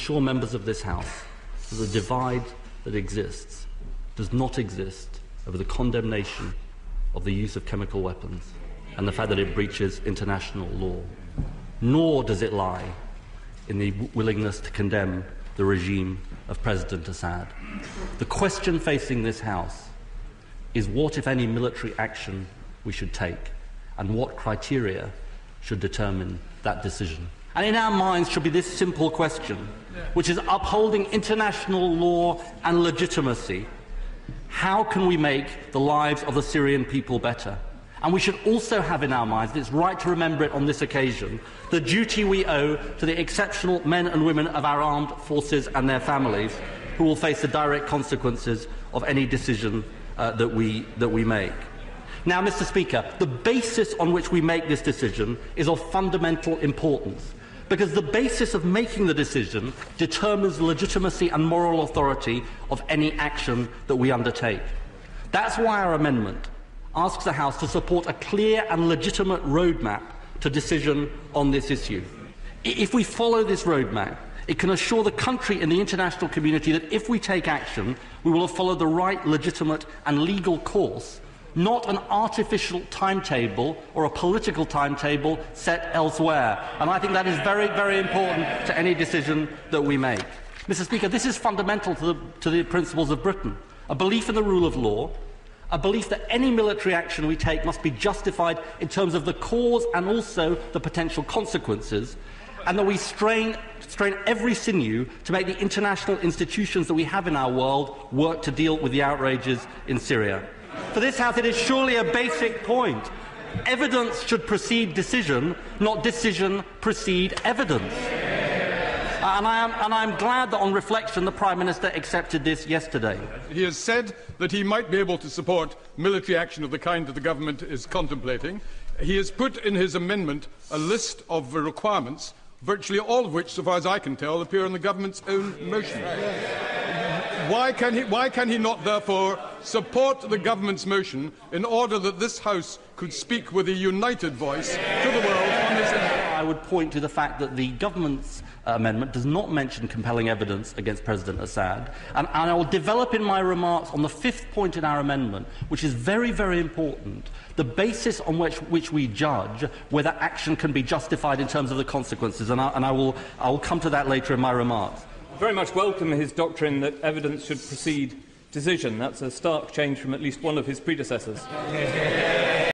assure members of this House that the divide that exists does not exist over the condemnation of the use of chemical weapons and the fact that it breaches international law, nor does it lie in the willingness to condemn the regime of President Assad. The question facing this House is what, if any, military action we should take and what criteria should determine that decision. And in our minds should be this simple question, which is upholding international law and legitimacy. How can we make the lives of the Syrian people better? And we should also have in our minds, and it's right to remember it on this occasion, the duty we owe to the exceptional men and women of our armed forces and their families who will face the direct consequences of any decision that we make. Now, Mr. Speaker, the basis on which we make this decision is of fundamental importance, because the basis of making the decision determines the legitimacy and moral authority of any action that we undertake. That's why our amendment asks the House to support a clear and legitimate roadmap to decision on this issue. If we follow this roadmap, it can assure the country and the international community that if we take action, we will have followed the right, legitimate and legal course, not an artificial timetable or a political timetable set elsewhere. And I think that is very, very important to any decision that we make. Mr. Speaker, this is fundamental to the principles of Britain, a belief in the rule of law, a belief that any military action we take must be justified in terms of the cause and also the potential consequences, and that we strain every sinew to make the international institutions that we have in our world work to deal with the outrages in Syria. For this House, it is surely a basic point. Evidence should precede decision, not decision precede evidence. And I am glad that on reflection the Prime Minister accepted this yesterday. He has said that he might be able to support military action of the kind that the government is contemplating. He has put in his amendment a list of requirements, virtually all of which, so far as I can tell, appear in the government's own motion. Why can he not, therefore, support the government's motion in order that this House could speak with a united voice to the world on this issue? I would point to the fact that the government's amendment does not mention compelling evidence against President Assad, and I will develop in my remarks on the fifth point in our amendment, which is very, very important, the basis on which we judge whether action can be justified in terms of the consequences, and I will come to that later in my remarks. Very much welcome his doctrine that evidence should precede decision. That's a stark change from at least one of his predecessors.